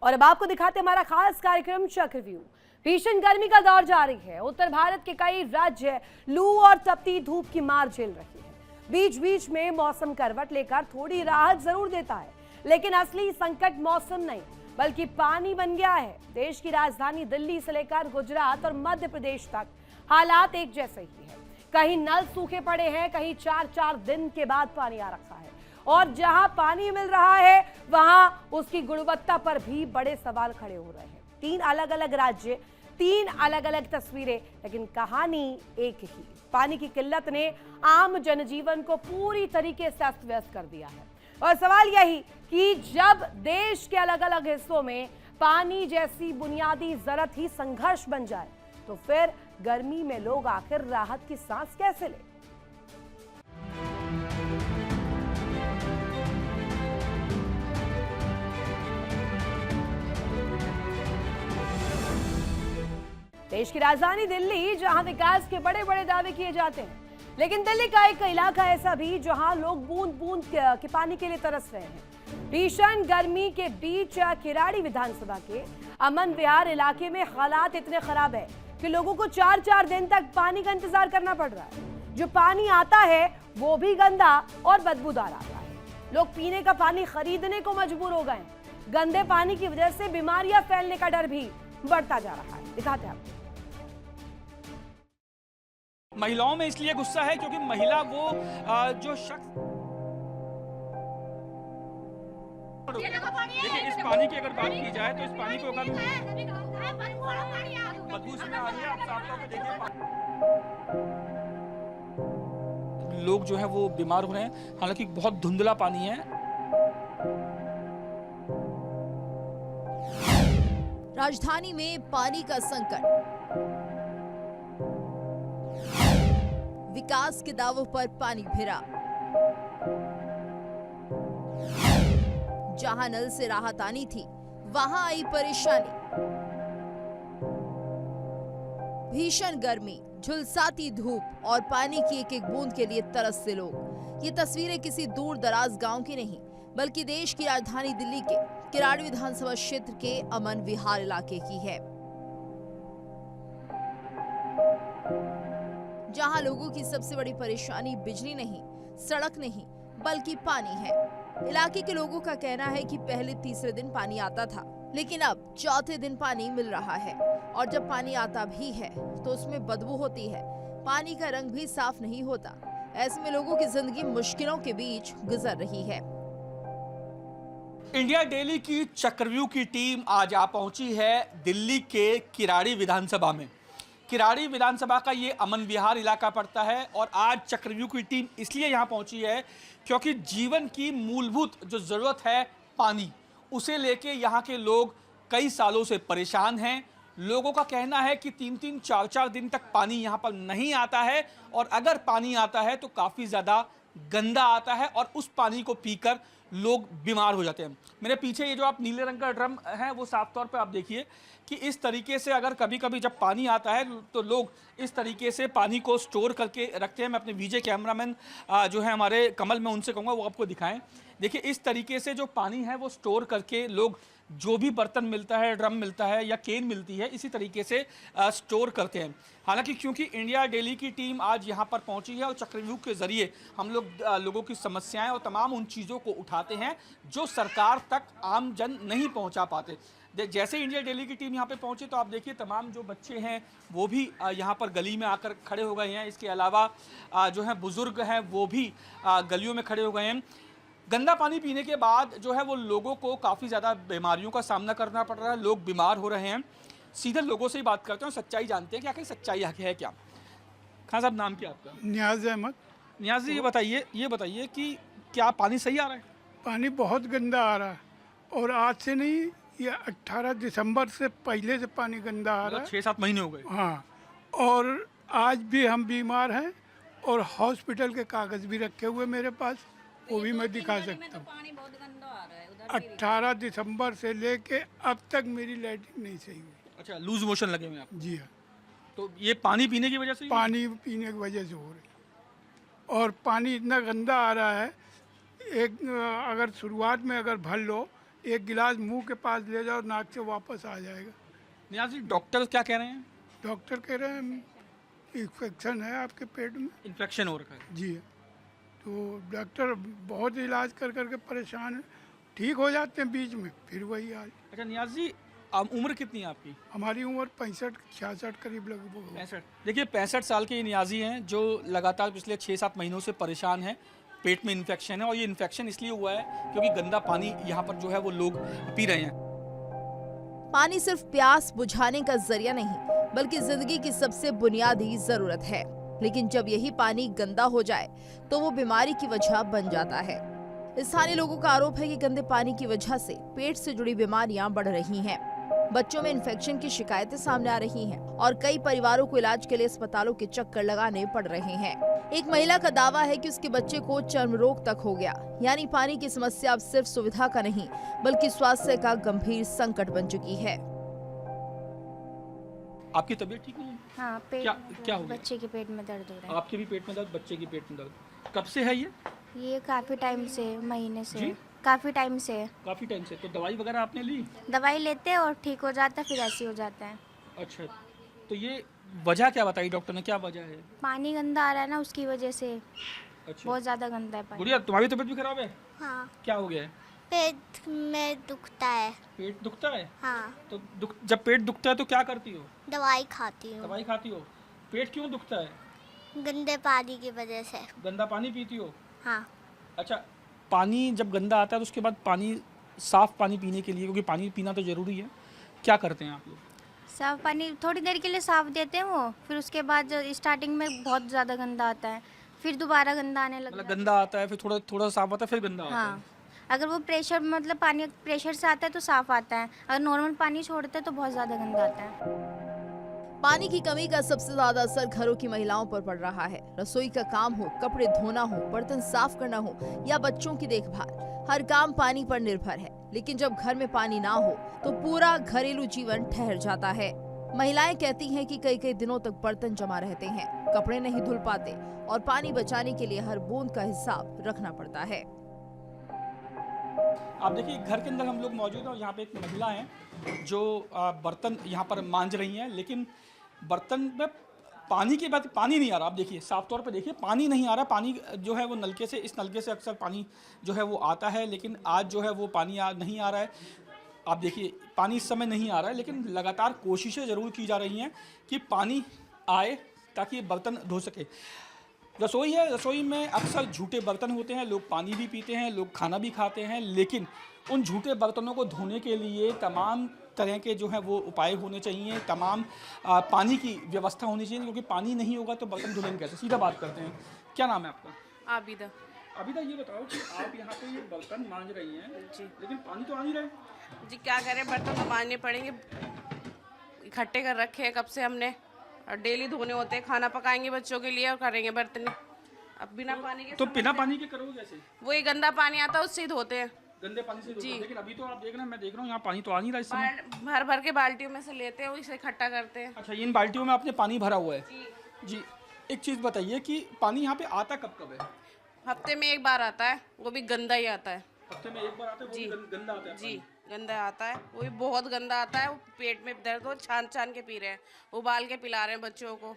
और अब आपको दिखाते हमारा खास कार्यक्रम चक्रव्यूह। भीषण गर्मी का दौर जारी है। उत्तर भारत के कई राज्य लू और तपती धूप की मार झेल रहे हैं। बीच बीच में मौसम करवट लेकर थोड़ी राहत जरूर देता है, लेकिन असली संकट मौसम नहीं बल्कि पानी बन गया है। देश की राजधानी दिल्ली से लेकर गुजरात और मध्य प्रदेश तक हालात एक जैसे ही है। कहीं नल सूखे पड़े हैं, कहीं 4-4 दिन के बाद पानी आ रखा है, और जहां पानी मिल रहा है वहां उसकी गुणवत्ता पर भी बड़े सवाल खड़े हो रहे हैं। 3 अलग अलग राज्य, 3 अलग अलग तस्वीरें, लेकिन कहानी एक ही। पानी की किल्लत ने आम जनजीवन को पूरी तरीके से अस्त व्यस्त कर दिया है। और सवाल यही कि जब देश के अलग अलग हिस्सों में पानी जैसी बुनियादी जरूरत ही संघर्ष बन जाए, तो फिर गर्मी में लोग आखिर राहत की सांस कैसे लें? देश की राजधानी दिल्ली, जहां विकास के बड़े बड़े दावे किए जाते हैं, लेकिन दिल्ली का एक इलाका ऐसा भी जहां लोग बूंद बूंद के पानी के लिए तरस रहे हैं। भीषण गर्मी के बीच किराड़ी विधानसभा के अमन विहार इलाके में हालात इतने खराब है कि लोगों को 4-4 दिन तक पानी का इंतजार करना पड़ रहा है। जो पानी आता है वो भी गंदा और बदबूदार आता है। लोग पीने का पानी खरीदने को मजबूर हो गए। गंदे पानी की वजह से बीमारियां फैलने का डर भी बढ़ता जा रहा है। दिखाते हैं आपको। महिलाओं में इसलिए गुस्सा है क्योंकि महिला वो जो शख्स, देखिए इस पानी की अगर बात की जाए तो इस पानी को अगर बदबू इसमें आ रही है, आप साफ तौर पे देखिए लोग जो है वो बीमार हो रहे हैं। हालांकि बहुत धुंधला पानी है। राजधानी में पानी का संकट, विकास के दावों पर पानी भिरा। जहां नल से राहत आनी थी, वहां आई परेशानी। भीषण गर्मी, झुलसाती धूप और पानी की एक एक बूंद के लिए तरसते लोग। ये तस्वीरें किसी दूर दराज गांव की नहीं, बल्कि देश की राजधानी दिल्ली के किराड़ी विधानसभा क्षेत्र के अमन विहार इलाके की है, जहां लोगों की सबसे बड़ी परेशानी बिजली नहीं, सड़क नहीं, बल्कि पानी है। इलाके के लोगों का कहना है कि पहले तीसरे दिन पानी आता था, लेकिन अब चौथे दिन पानी मिल रहा है, और जब पानी आता भी है तो उसमें बदबू होती है। पानी का रंग भी साफ नहीं होता। ऐसे में लोगों की जिंदगी मुश्किलों के बीच गुजर रही है। इंडिया डेली की चक्रव्यूह की टीम आज आ पहुंची है दिल्ली के किराड़ी विधानसभा में। किराड़ी विधानसभा का ये अमन विहार इलाका पड़ता है, और आज चक्रव्यूह की टीम इसलिए यहाँ पहुँची है क्योंकि जीवन की मूलभूत जो ज़रूरत है पानी, उसे लेके यहाँ के लोग कई सालों से परेशान हैं। लोगों का कहना है कि 3-3, 4-4 दिन तक पानी यहाँ पर नहीं आता है, और अगर पानी आता है तो काफ़ी ज़्यादा गंदा आता है, और उस पानी को पीकर लोग बीमार हो जाते हैं। मेरे पीछे ये जो आप नीले रंग का ड्रम है, वो साफ तौर पे आप देखिए कि इस तरीके से अगर कभी कभी जब पानी आता है तो लोग इस तरीके से पानी को स्टोर करके रखते हैं। मैं अपने वीजे कैमरामैन जो है हमारे कमल, मैं उनसे कहूँगा वो आपको दिखाएं। देखिए इस तरीके से जो पानी है वो स्टोर करके लोग जो भी बर्तन मिलता है, ड्रम मिलता है या केन मिलती है, इसी तरीके से स्टोर करते हैं। हालांकि क्योंकि इंडिया डेली की टीम आज यहां पर पहुंची है और चक्रव्यूह के ज़रिए हम लोग लोगों की समस्याएं और तमाम उन चीज़ों को उठाते हैं जो सरकार तक आम जन नहीं पहुंचा पाते। जैसे इंडिया डेली की टीम यहां पे पहुंची तो आप देखिए तमाम जो बच्चे हैं वो भी यहां पर गली में आकर खड़े हो गए हैं। इसके अलावा जो है बुज़ुर्ग हैं वो भी गलियों में खड़े हो गए हैं। गंदा पानी पीने के बाद जो है वो लोगों को काफ़ी ज़्यादा बीमारियों का सामना करना पड़ रहा है। लोग बीमार हो रहे हैं। सीधे लोगों से ही बात करते हैं, सच्चाई जानते हैं कि आखिर सच्चाई है क्या। खान साहब, नाम क्या आपका? नियाज अहमद। नियाज जी, ये बताइए कि क्या पानी सही आ रहा है? पानी बहुत गंदा आ रहा है, और आज से नहीं, ये 18 दिसंबर से पहले से पानी गंदा आ रहा है। 6-7 महीने हो गए। हाँ, और आज भी हम बीमार हैं, और हॉस्पिटल के कागज़ भी रखे हुए मेरे पास, वो भी मैं दिखा सकता हूँ। 18 दिसंबर से लेके अब तक मेरी लैट्रिन नहीं सही हुई। अच्छा, लूज मोशन लगे हुए आप? जी हाँ। तो ये पानी पीने की वजह से? पानी पीने की वजह से हो रही है, और पानी इतना गंदा आ रहा है। एक अगर शुरुआत में अगर भर लो एक गिलास मुंह के पास ले जाओ, नाक से वापस आ जाएगा। नियाज जी, डॉक्टर क्या कह रहे हैं? डॉक्टर कह रहे हैं इन्फेक्शन है आपके पेट में। इन्फेक्शन हो रखा है। जी, तो डॉक्टर बहुत इलाज कर करके परेशान है, ठीक हो जाते हैं बीच में फिर वही हाल। अच्छा नियाज जी, उम्र कितनी है आपकी? हमारी उम्र 65-66 करीब लगभग हो। 65। देखिए 65 साल के ये नियाजी हैं जो लगातार पिछले 6-7 महीनों से परेशान हैं। पेट में इन्फेक्शन है और ये इन्फेक्शन इसलिए हुआ है क्योंकि गंदा पानी यहाँ पर जो है वो लोग पी रहे हैं। पानी सिर्फ प्यास बुझाने का जरिया नहीं, बल्कि जिंदगी की सबसे बुनियादी जरूरत है। लेकिन जब यही पानी गंदा हो जाए तो वो बीमारी की वजह बन जाता है। स्थानीय लोगों का आरोप है कि गंदे पानी की वजह से पेट से जुड़ी बीमारियां बढ़ रही हैं। बच्चों में इन्फेक्शन की शिकायतें सामने आ रही हैं और कई परिवारों को इलाज के लिए अस्पतालों के चक्कर लगाने पड़ रहे हैं। एक महिला का दावा है कि उसके बच्चे को चर्म रोग तक हो गया। यानी पानी की समस्या अब सिर्फ सुविधा का नहीं, बल्कि स्वास्थ्य का गंभीर संकट बन चुकी है। आपकी तबीयत ठीक नहीं है? हाँ, पेट क्या हो गया? बच्चे के पेट में दर्द हो रहा आपके भी पेट में दर्द, बच्चे के पेट में दर्द। कब से है ये? ये काफ़ी टाइम से, महीने से जी? काफ़ी टाइम से। काफी टाइम से। तो दवाई वगैरह आपने ली? दवाई लेते हैं और ठीक हो जाता है, फिर ऐसे हो जाता है। अच्छा, तो ये वजह क्या बताई डॉक्टर ने, क्या वजह है? पानी गंदा आ रहा है ना, उसकी वजह से। अच्छा बहुत ज़्यादा गंदा है पानी। गुड़िया, तुम्हारी तबीयत भी खराब है? हाँ, क्या हो गया है? पेट में दुखता है। पेट दुखता है? हाँ, तो जब पेट दुखता है तो क्या करती हो? दवाई खाती हूँ। दवाई खाती हो? पेट क्यों दुखता है? गंदे पानी की वजह से। गंदा पानी पीती हो? हाँ, अच्छा, पानी जब गंदा आता है तो उसके बाद पानी, साफ पानी पीने के लिए, क्योंकि पानी पीना तो जरूरी है, क्या करते हैं आप लोग? साफ पानी थोड़ी देर के लिए साफ देते हैं वो, फिर उसके बाद जो स्टार्टिंग में बहुत ज़्यादा गंदा आता है, फिर दोबारा गंदा आने लगता मतलब है। गंदा आता है, फिर थोड़ा थोड़ा साफ आता है, फिर गंदा आता हाँ, है। अगर वो प्रेशर मतलब पानी प्रेशर से आता है तो साफ आता है, अगर नॉर्मल पानी छोड़ते हैं तो बहुत ज़्यादा गंदा आता है। पानी की कमी का सबसे ज्यादा असर घरों की महिलाओं पर पड़ रहा है। रसोई का काम हो, कपड़े धोना हो, बर्तन साफ करना हो या बच्चों की देखभाल, हर काम पानी पर निर्भर है। लेकिन जब घर में पानी ना हो तो पूरा घरेलू जीवन ठहर जाता है। महिलाएं कहती हैं कि कई कई दिनों तक बर्तन जमा रहते हैं, कपड़े नहीं धुल पाते और पानी बचाने के लिए हर बूंद का हिसाब रखना पड़ता है। आप देखिए घर के अंदर हम लोग मौजूद हैं और यहाँ पे एक महिला है जो बर्तन यहाँ पर मांज रही हैं, लेकिन बर्तन में पानी के बाद पानी नहीं आ रहा। आप देखिए साफ तौर पे देखिए, पानी नहीं आ रहा। पानी जो है वो नलके से, इस नलके से अक्सर पानी जो है वो आता है, लेकिन आज जो है वो पानी नहीं आ रहा है। आप देखिए पानी इस समय नहीं आ रहा है, लेकिन लगातार कोशिशें ज़रूर की जा रही हैं कि पानी आए ताकि बर्तन धो सके। रसोई है, रसोई में अक्सर झूठे बर्तन होते हैं, लोग पानी भी पीते हैं, लोग खाना भी खाते हैं, लेकिन उन झूठे बर्तनों को धोने के लिए तमाम तरह के जो है वो उपाय होने चाहिए, तमाम पानी की व्यवस्था होनी चाहिए, क्योंकि पानी नहीं होगा तो बर्तन धुलेंगे कैसे। सीधा बात करते हैं, क्या नाम है आपका? आबिदा। अभी ये बताओ कि आप यहाँ पे ये बर्तन मांज रही हैं जी, लेकिन पानी तो आ नहीं रहा है। जी क्या करें, बर्तन तो मांजने पड़ेंगे, इकट्ठे कर रखे हैं कब से हमने, और डेली धोने होते हैं। खाना पकाएंगे बच्चों के लिए और करेंगे बर्तन। अब बिना पानी के तो बिना पानी के करोगे कैसे? वही गंदा पानी आता है उससे ही धोते हैं। गंदे पानी से जी। लेकिन अभी तो आप देख रहे हैं, मैं देख रहा हूँ यहाँ पानी तो आ नहीं रहा इस समय। भर भर के बाल्टियों में से लेते हैं, इसे इकट्ठा करते हैं। अच्छा, इन बाल्टियों में आपने पानी भरा हुआ है? जी। एक चीज़ बताइए कि पानी यहाँ पे आता कब कब है? हफ्ते में एक बार आता है, वो भी गंदा ही आता है। हफ्ते में एक बार आता है, वो भी गंदा आता है? जी, गंदा आता है, वो भी बहुत गंदा आता है। वो पेट में दर्द हो, छान छान के पी रहे हैं, उबाल के पिला रहे हैं बच्चों को।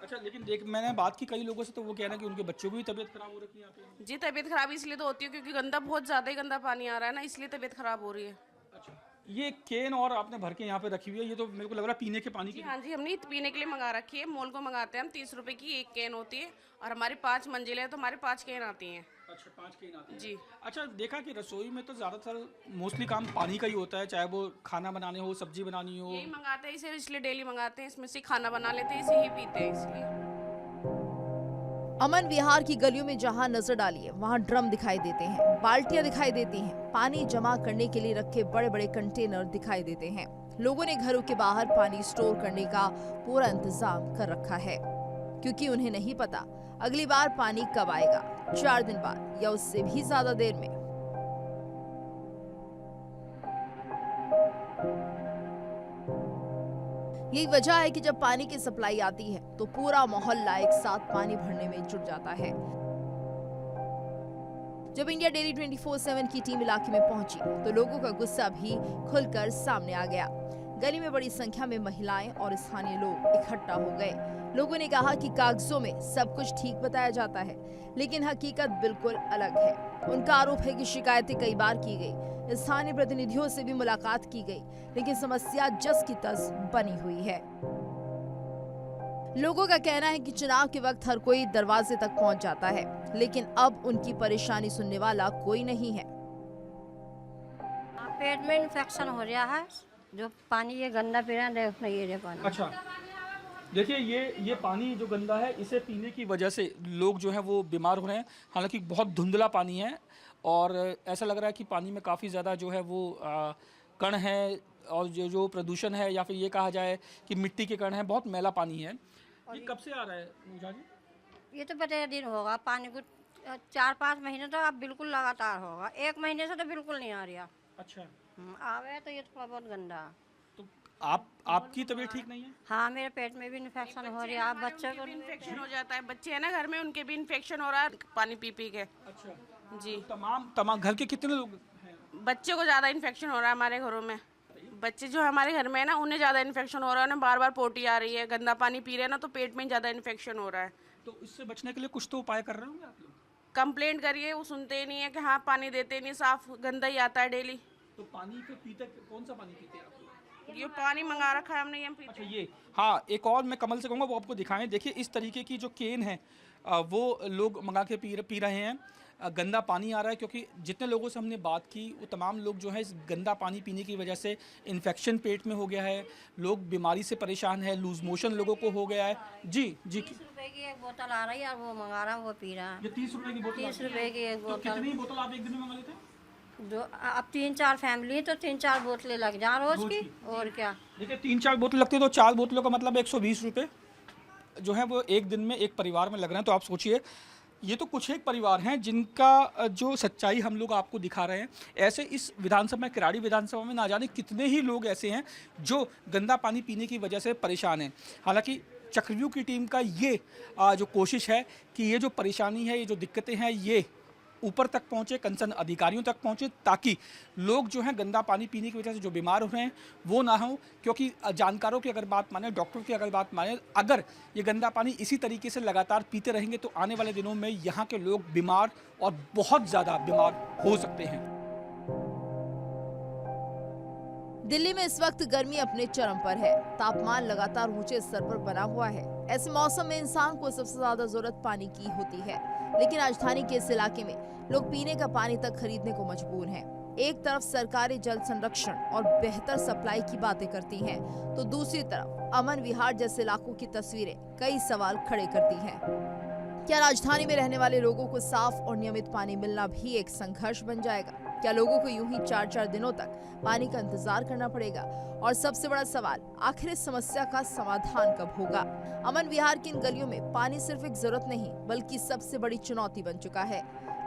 अच्छा, लेकिन देख मैंने बात की कई लोगों से, तो वो कह रहे हैं कि उनके बच्चों की भी तबीयत खराब हो रखी है यहाँ पे। जी, तबीयत खराब इसलिए तो होती है क्योंकि गंदा, बहुत ज़्यादा ही गंदा पानी आ रहा है ना, इसलिए तबीयत खराब हो रही है। अच्छा, ये केन और आपने भर के यहाँ पे रखी हुई है, ये तो मेरे को लग रहा है पीने के पानी की। हाँ जी, हमने पीने के लिए मंगा रखी है। मोल को मंगाते हैं हम, 30 रुपए की एक कैन होती है, और हमारी 5 मंजिलें हैं तो हमारे 5 कैन आती हैं। अच्छा, 5 केन आती है। जी। अच्छा, देखा कि रसोई में तो ज़्यादातर मोस्टली काम पानी का ही होता है, चाहे वो खाना बनाने हो, सब्जी बनानी हो। यही मंगाते हैं इसे, इसलिए डेली मंगाते हैं, इसमें से खाना बना लेते हैं, इसे ही पीते हैं इसलिए। अमन विहार की गलियों में जहां नजर डालिए वहां ड्रम दिखाई देते हैं, बाल्टियां दिखाई देती हैं, पानी जमा करने के लिए रखे बड़े बड़े कंटेनर दिखाई देते हैं। लोगों ने घरों के बाहर पानी स्टोर करने का पूरा इंतजाम कर रखा है, क्योंकि उन्हें नहीं पता अगली बार पानी कब आएगा, 4 दिन बाद या उससे भी ज्यादा देर में। यही वजह है कि जब पानी की सप्लाई आती है तो पूरा मोहल्ला एक साथ पानी भरने में जुट जाता है, जब इंडिया डेली 24/7 की टीम इलाके में पहुंची तो लोगों का गुस्सा भी खुलकर सामने आ गया। गली में बड़ी संख्या में महिलाएं और स्थानीय लोग इकट्ठा हो गए। लोगों ने कहा कि कागजों में सब कुछ ठीक बताया जाता है, लेकिन हकीकत बिल्कुल अलग है। उनका आरोप है कि शिकायतें कई बार की गई, स्थानीय प्रतिनिधियों से भी मुलाकात की गई, लेकिन समस्या जस की तस बनी हुई है। लोगों का कहना है कि चुनाव के वक्त हर कोई दरवाजे तक पहुंच जाता है, लेकिन अब उनकी परेशानी सुनने वाला कोई नहीं है। पेट में इन्फेक्शन हो रहा है, जो पानी ये गंदा पी रहे हैं, देखो ये पानी। अच्छा, देखिए ये पानी जो गंदा है, इसे पीने की वजह से लोग जो है वो बीमार हो रहे हैं। हालांकि बहुत धुंधला पानी है और ऐसा लग रहा है कि पानी में काफ़ी ज़्यादा जो है वो कण है और जो प्रदूषण है, या फिर ये कहा जाए कि मिट्टी के कण हैं, बहुत मैला पानी है। ये कब से आ रहा है पूजा जी? ये तो बड़े दिन होगा, पानी को 4-5 महीने तो अब बिल्कुल लगातार होगा, 1 महीने से तो बिल्कुल नहीं आ रहा। अच्छा, आवे तो ये तो बहुत गंदा। तो आपकी तबीयत ठीक नहीं है? हाँ, मेरे पेट में भी इन्फेक्शन हो रहा है, बच्चों को इन्फेक्शन हो जाता है, बच्चे हैं ना घर में, उनके भी इन्फेक्शन हो रहा है पानी पी पी के। अच्छा जी, तमाम घर के कितने लोग हैं? बच्चे को ज़्यादा इन्फेक्शन हो रहा है हमारे घरों में। बच्चे जो हमारे घर में है ना, उन्हें ज़्यादा इन्फेक्शन हो रहा है, उन्हें बार बार पोटी आ रही है, गंदा पानी पी रहे हैं ना, तो पेट में ज़्यादा इन्फेक्शन हो रहा है। तो इससे बचने के लिए कुछ तो उपाय कर रहे होंगे आप लोग? कंप्लेंट करिए, वो सुनते ही नहीं है कि हाँ पानी देते नहीं, साफ गंदा ही आता है डेली। तो पानी फिर पीते, कौन सा पानी पीते हैं आप लोग? ये पानी मंगा रखा है हमने, ये हम पीते अच्छा, ये हाँ, एक और मैं कमल से कहूँगा वो आपको दिखाएं। देखिए इस तरीके की जो केन है वो लोग मंगा के पी रहे हैं। गंदा पानी आ रहा है, क्योंकि जितने लोगों से हमने बात की वो तमाम लोग जो है इस गंदा पानी पीने की वजह से इन्फेक्शन पेट में हो गया है, लोग बीमारी से परेशान है, लूज मोशन लोगों को हो गया है। जी 30 रुपए की एक बोतल आ रही है और वो मंगा रहा है, वो पी रहा है। ये 30 रुपए की बोतल? 30 रुपए की एक तो बोतल। कितनी बोतल आप एक दिन में मंगा लेते हैं? जो अब 3-4 फैमिली तो 3-4 बोतलें लग जा रोज की, और क्या। देखिए 3-4 बोतल लगती है तो 4 बोतलों का मतलब 120 रुपये जो है वो एक दिन में एक परिवार में लग रहे हैं। तो आप सोचिए, ये तो कुछ एक परिवार हैं जिनका जो सच्चाई हम लोग आपको दिखा रहे हैं। ऐसे इस विधानसभा में, किराड़ी विधानसभा में ना जाने कितने ही लोग ऐसे हैं जो गंदा पानी पीने की वजह से परेशान हैं। हालांकि चक्रव्यूह की टीम का ये जो कोशिश है कि ये जो परेशानी है, ये जो दिक्कतें हैं, ये ऊपर तक पहुँचे, कंसर्न अधिकारियों तक पहुँचे, ताकि लोग जो हैं गंदा पानी पीने की वजह से जो बीमार हो रहे हैं वो ना हो। क्योंकि जानकारों की अगर बात माने, डॉक्टरों की अगर बात माने, अगर ये गंदा पानी इसी तरीके से लगातार पीते रहेंगे तो आने वाले दिनों में यहाँ के लोग बीमार और बहुत ज़्यादा बीमार हो सकते हैं। दिल्ली में इस वक्त गर्मी अपने चरम पर है, तापमान लगातार ऊंचे स्तर पर बना हुआ है। ऐसे मौसम में इंसान को सबसे ज्यादा जरूरत पानी की होती है, लेकिन राजधानी के इस इलाके में लोग पीने का पानी तक खरीदने को मजबूर हैं। एक तरफ सरकारें जल संरक्षण और बेहतर सप्लाई की बातें करती हैं, तो दूसरी तरफ अमन विहार जैसे इलाकों की तस्वीरें कई सवाल खड़े करती हैं। क्या राजधानी में रहने वाले लोगों को साफ और नियमित पानी मिलना भी एक संघर्ष बन जाएगा? क्या लोगों को यूं ही 4-4 दिनों तक पानी का इंतजार करना पड़ेगा? और सबसे बड़ा सवाल, आखिर इस समस्या का समाधान कब होगा? अमन विहार की इन गलियों में पानी सिर्फ एक जरूरत नहीं बल्कि सबसे बड़ी चुनौती बन चुका है।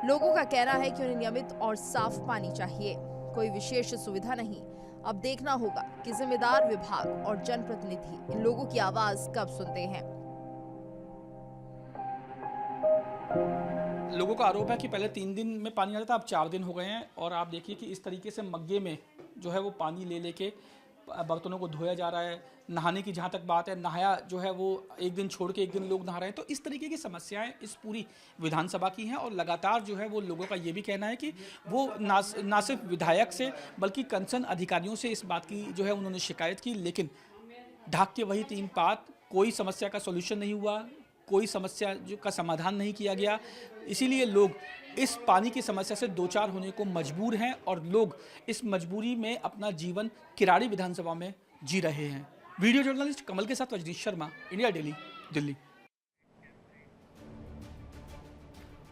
लोगों का कहना है कि उन्हें नियमित और साफ पानी चाहिए, कोई विशेष सुविधा नहीं। अब देखना होगा कि जिम्मेदार विभाग और जनप्रतिनिधि इन लोगों की आवाज कब सुनते हैं। लोगों का आरोप है कि पहले 3 दिन में पानी आता था, अब 4 दिन हो गए हैं। और आप देखिए कि इस तरीके से मग्गे में जो है वो पानी ले लेके बर्तनों को धोया जा रहा है। नहाने की जहाँ तक बात है, नहाया जो है वो एक दिन छोड़ के एक दिन लोग नहा रहे हैं। तो इस तरीके की समस्याएं इस पूरी विधानसभा की हैं। और लगातार जो है वो लोगों का ये भी कहना है कि वो ना सिर्फ विधायक से बल्कि कंसर्न अधिकारियों से इस बात की जो है उन्होंने शिकायत की, लेकिन ढाक के वही 3 पात, कोई समस्या का सोल्यूशन नहीं हुआ, कोई समस्या जो का समाधान नहीं किया गया। इसीलिए लोग इस पानी की समस्या से 2-4 होने को मजबूर हैं और लोग इस मजबूरी में अपना जीवन किराड़ी विधानसभा में जी रहे हैं। वीडियो जर्नलिस्ट कमल के साथ रजनीश शर्मा, इंडिया डेली, दिल्ली।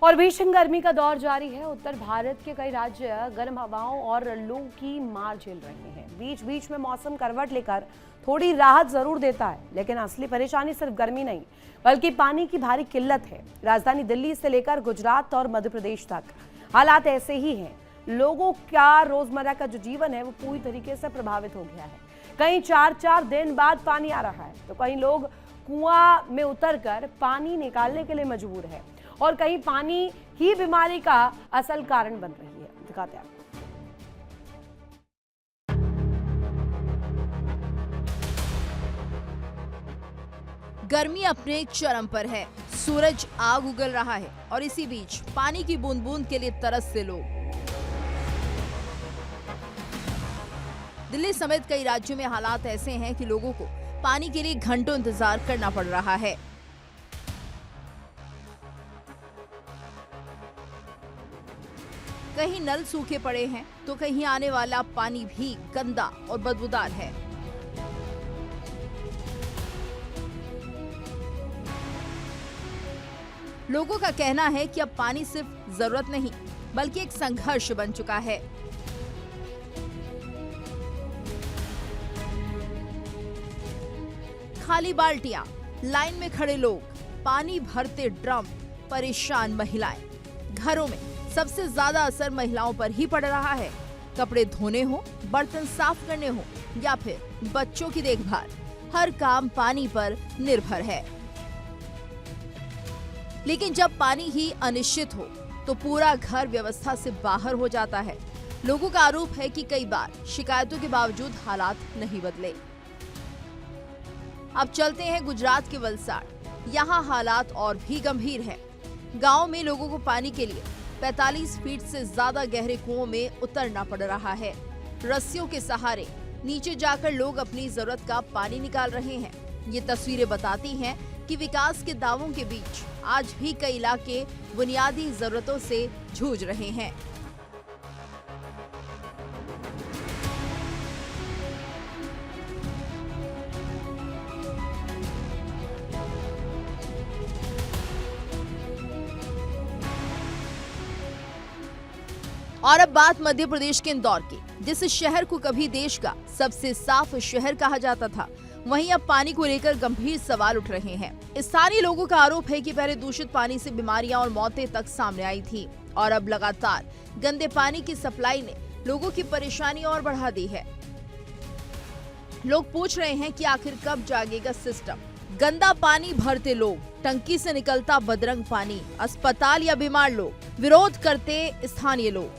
और भीषण गर्मी का दौर जारी है। उत्तर भारत के कई राज्य गर्म हवाओं और लू की मार झेल रहे हैं। बीच बीच में मौसम करवट लेकर थोड़ी राहत जरूर देता है, लेकिन असली परेशानी सिर्फ गर्मी नहीं बल्कि पानी की भारी किल्लत है। राजधानी दिल्ली से लेकर गुजरात और मध्य प्रदेश तक हालात ऐसे ही हैं। लोगों का रोजमर्रा का जो जीवन है वो पूरी तरीके से प्रभावित हो गया है। कहीं 4-4 दिन बाद पानी आ रहा है तो कई लोग कुआं में उतरकर पानी निकालने के लिए मजबूर है। और कहीं पानी ही बीमारी का असल कारण बन रही है। दिखाते हैं आपको। गर्मी अपने एक चरम पर है, सूरज आग उगल रहा है और इसी बीच पानी की बूंद बूंद के लिए तरसते लोग। दिल्ली समेत कई राज्यों में हालात ऐसे हैं कि लोगों को पानी के लिए घंटों इंतजार करना पड़ रहा है। कहीं नल सूखे पड़े हैं तो कहीं आने वाला पानी भी गंदा और बदबूदार है। लोगों का कहना है कि अब पानी सिर्फ जरूरत नहीं बल्कि एक संघर्ष बन चुका है। खाली बाल्टियां, लाइन में खड़े लोग, पानी भरते ड्रम, परेशान महिलाएं। घरों में सबसे ज्यादा असर महिलाओं पर ही पड़ रहा है। कपड़े धोने हो, बर्तन साफ करने हो या फिर बच्चों की देखभाल, हर काम पानी पर निर्भर है। लेकिन जब पानी ही अनिश्चित हो तो पूरा घर व्यवस्था से बाहर हो जाता है। लोगों का आरोप है कि कई बार शिकायतों के बावजूद हालात नहीं बदले। अब चलते हैं गुजरात के वलसाड। यहाँ हालात और भी गंभीर हैं। गांव में लोगों को पानी के लिए 45 फीट से ज्यादा गहरे कुओं में उतरना पड़ रहा है। रस्सियों के सहारे नीचे जाकर लोग अपनी जरूरत का पानी निकाल रहे हैं। ये तस्वीरें बताती हैं कि विकास के दावों के बीच आज भी कई इलाके बुनियादी जरूरतों से जूझ रहे हैं। और अब बात मध्य प्रदेश के इंदौर की, जिस शहर को कभी देश का सबसे साफ शहर कहा जाता था, वहीं अब पानी को लेकर गंभीर सवाल उठ रहे हैं। स्थानीय लोगों का आरोप है कि पहले दूषित पानी से बीमारियां और मौतें तक सामने आई थी और अब लगातार गंदे पानी की सप्लाई ने लोगों की परेशानी और बढ़ा दी है। लोग पूछ रहे हैं कि आखिर कब जागेगा सिस्टम। गंदा पानी भरते लोग, टंकी से निकलता बदरंग पानी, अस्पताल या बीमार लोग, विरोध करते स्थानीय लोग।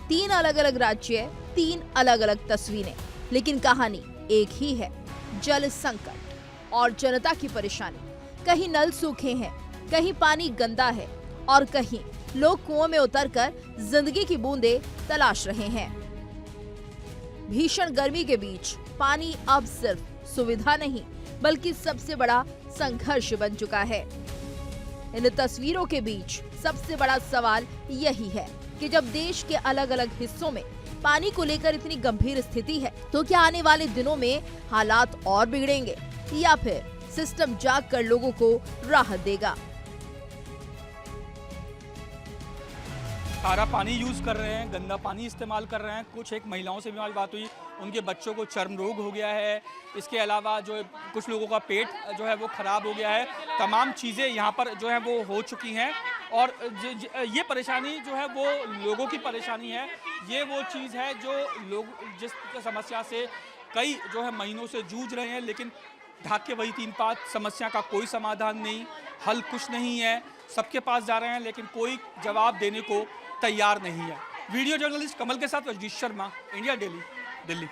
3 अलग अलग राज्य, 3 अलग अलग तस्वीरें, लेकिन कहानी एक ही है, जल संकट और जनता की परेशानी। कहीं नल सूखे हैं, कहीं पानी गंदा है और कहीं लोग कुओं में उतरकर जिंदगी की बूंदें तलाश रहे हैं। भीषण गर्मी के बीच पानी अब सिर्फ सुविधा नहीं बल्कि सबसे बड़ा संघर्ष बन चुका है। इन तस्वीरों के बीच सबसे बड़ा सवाल यही है कि जब देश के अलग अलग हिस्सों में पानी को लेकर इतनी गंभीर स्थिति है तो क्या आने वाले दिनों में हालात और बिगड़ेंगे या फिर सिस्टम जाग कर लोगों को राहत देगा। खारा पानी यूज कर रहे हैं, गंदा पानी इस्तेमाल कर रहे हैं। कुछ एक महिलाओं से भी हमारी बात हुई, उनके बच्चों को चर्म रोग हो गया है। इसके अलावा जो कुछ लोगों का पेट जो है वो खराब हो गया है। तमाम चीज़ें यहाँ पर जो है वो हो चुकी हैं और ये परेशानी जो है वो लोगों की परेशानी है। ये वो चीज़ है जो लोग जिस समस्या से कई जो है महीनों से जूझ रहे हैं, लेकिन ढाक के वही 3 बात, समस्या का कोई समाधान नहीं, हल कुछ नहीं है। सबके पास जा रहे हैं लेकिन कोई जवाब देने को तैयार नहीं है। वीडियो जर्नलिस्ट कमल के साथ रजनीश शर्मा, इंडिया डेली, दिल्ली।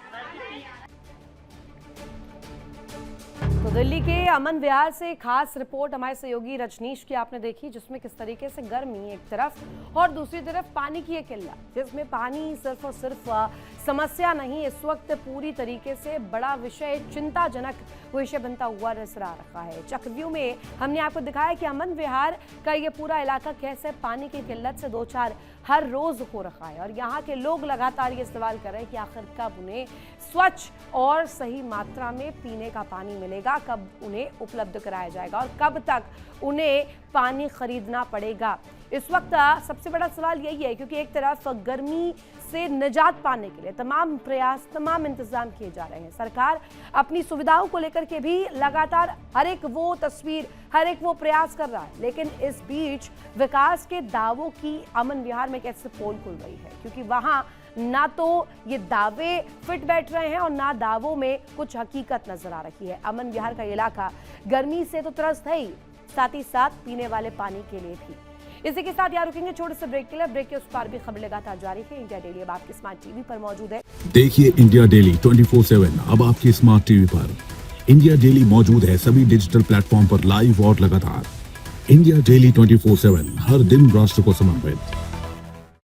तो दिल्ली के अमन विहार से खास रिपोर्ट हमारे सहयोगी रजनीश की आपने देखी, जिसमें किस तरीके से गर्मी एक तरफ और दूसरी तरफ पानी की एक किल्लत, जिसमें पानी सिर्फ और सिर्फ समस्या नहीं, इस वक्त पूरी तरीके से बड़ा विषय, चिंताजनक विषय बनता हुआ नजर आ रहा है। चक्रव्यूह में हमने आपको दिखाया कि अमन विहार का ये पूरा इलाका कैसे पानी की किल्लत से 2-4 हर रोज हो रहा है और यहाँ के लोग लगातार ये सवाल कर रहे हैं कि आखिर कब उन्हें स्वच्छ और सही मात्रा में पीने का पानी मिलेगा, कब उन्हें उपलब्ध कराया जाएगा और कब तक उन्हें पानी खरीदना पड़ेगा। इस वक्त सबसे बड़ा सवाल यही है, क्योंकि एक तरफ गर्मी से निजात पाने के लिए तमाम प्रयास, तमाम इंतजाम किए जा रहे हैं। सरकार अपनी सुविधाओं को लेकर के भी लगातार हर एक वो तस्वीर, हर एक वो प्रयास कर रहा है, लेकिन इस बीच विकास के दावों की अमन विहार में कैसे पोल खुल रही है, क्योंकि वहां ना तो ये दावे फिट बैठ रहे हैं और ना दावों में कुछ हकीकत नजर आ रही है। अमन विहार का इलाका गर्मी से तो त्रस्त है ही, साथ ही साथ पीने वाले पानी के लिए भी। इसी के साथ यहाँ रुकेंगे छोटे से ब्रेक के लिए। ब्रेक के उस पार भी खबर लगातार जारी है। इंडिया डेली अब आपके स्मार्ट टीवी पर मौजूद है। देखिए इंडिया डेली 24/7 अब आपके स्मार्ट टीवी पर। इंडिया डेली मौजूद है सभी डिजिटल प्लेटफॉर्म पर लाइव और लगातार। इंडिया डेली 24/7 हर दिन राष्ट्र को समर्पित।